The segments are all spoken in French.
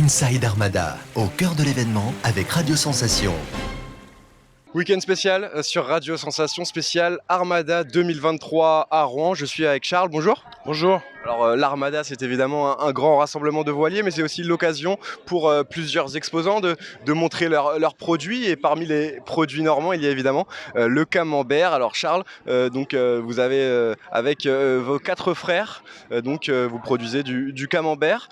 Inside Armada, au cœur de l'événement avec Radio Sensation. Week-end spécial sur Radio Sensation, spécial Armada 2023 à Rouen. Je suis avec Charles, bonjour. Bonjour. Alors l'Armada, c'est évidemment un grand rassemblement de voiliers, mais c'est aussi l'occasion pour plusieurs exposants de montrer leurs produits. Et parmi les produits normands, il y a évidemment le camembert. Alors Charles, vous avez avec vos 4 frères, vous produisez du camembert.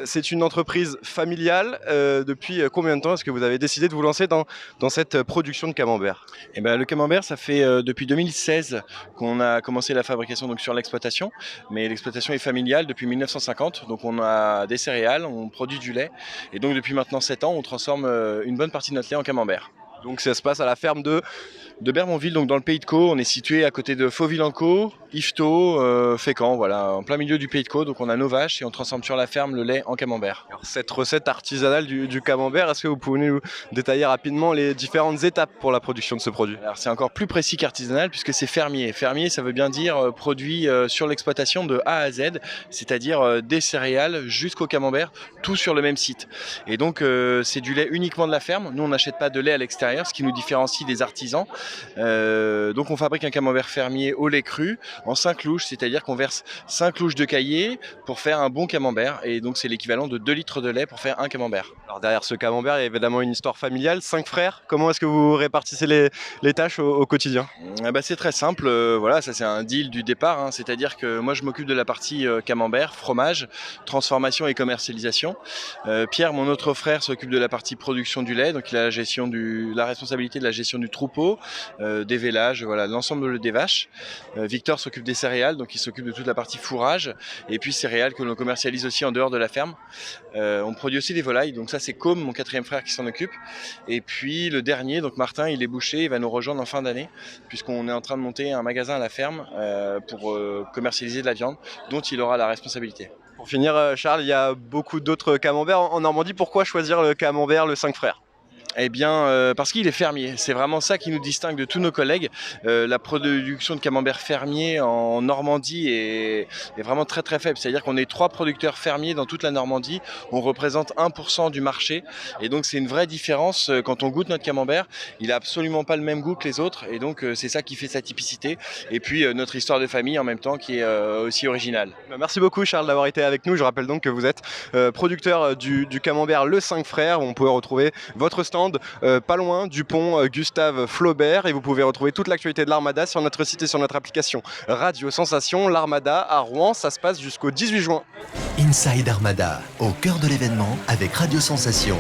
C'est une entreprise familiale. Depuis combien de temps est-ce que vous avez décidé de vous lancer dans cette production de camembert? Le camembert, ça fait depuis 2016 qu'on a commencé la fabrication donc, sur l'exploitation, mais l'exploitation est familiale depuis 1950, donc on a des céréales, on produit du lait, et donc depuis maintenant 7 ans, on transforme une bonne partie de notre lait en camembert. Donc ça se passe à la ferme de Bermonville, donc dans le Pays de Caux. On est situé à côté de Fauville-en-Caux, Yvetot, Fécamp, voilà, en plein milieu du Pays de Caux. Donc on a nos vaches et on transforme sur la ferme le lait en camembert. Alors, cette recette artisanale du camembert, est-ce que vous pouvez nous détailler rapidement les différentes étapes pour la production de ce produit? Alors c'est encore plus précis qu'artisanal puisque c'est fermier. Fermier, ça veut bien dire produit sur l'exploitation de A à Z, c'est-à-dire des céréales jusqu'au camembert, tout sur le même site. Et donc c'est du lait uniquement de la ferme. Nous on n'achète pas de lait à l'extérieur, ce qui nous différencie des artisans. Donc on fabrique un camembert fermier au lait cru en 5 louches, c'est-à-dire qu'on verse 5 louches de caillé pour faire un bon camembert, et donc c'est l'équivalent de 2 litres de lait pour faire un camembert. Alors derrière ce camembert, il y a évidemment une histoire familiale, 5 frères. Comment est-ce que vous répartissez les tâches au quotidien? C'est très simple, voilà, ça c'est un deal du départ, c'est-à-dire que moi je m'occupe de la partie camembert, fromage, transformation et commercialisation. Pierre, mon autre frère, s'occupe de la partie production du lait, donc il a la responsabilité de la gestion du troupeau, des vélages, voilà, l'ensemble des vaches. Victor s'occupe des céréales, donc il s'occupe de toute la partie fourrage, et puis céréales que l'on commercialise aussi en dehors de la ferme. On produit aussi des volailles, donc ça c'est Com, mon 4e frère, qui s'en occupe. Et puis le dernier, donc Martin, il est boucher, il va nous rejoindre en fin d'année, puisqu'on est en train de monter un magasin à la ferme pour commercialiser de la viande, dont il aura la responsabilité. Pour finir, Charles, il y a beaucoup d'autres camemberts en Normandie. Pourquoi choisir le camembert, le 5 frères? Parce qu'il est fermier. C'est vraiment ça qui nous distingue de tous nos collègues. La production de camembert fermier en Normandie est vraiment très très faible. C'est-à-dire qu'on est 3 producteurs fermiers dans toute la Normandie. On représente 1% du marché. Et donc c'est une vraie différence. Quand on goûte notre camembert, il n'a absolument pas le même goût que les autres. Et donc c'est ça qui fait sa typicité. Et puis notre histoire de famille en même temps qui est aussi originale. Merci beaucoup Charles d'avoir été avec nous. Je rappelle donc que vous êtes producteur du camembert Le 5 Frères. On peut retrouver votre stand pas loin du pont Gustave Flaubert, et vous pouvez retrouver toute l'actualité de l'Armada sur notre site et sur notre application Radio Sensation. L'Armada à Rouen, ça se passe jusqu'au 18 juin. Inside Armada, au cœur de l'événement avec Radio Sensation.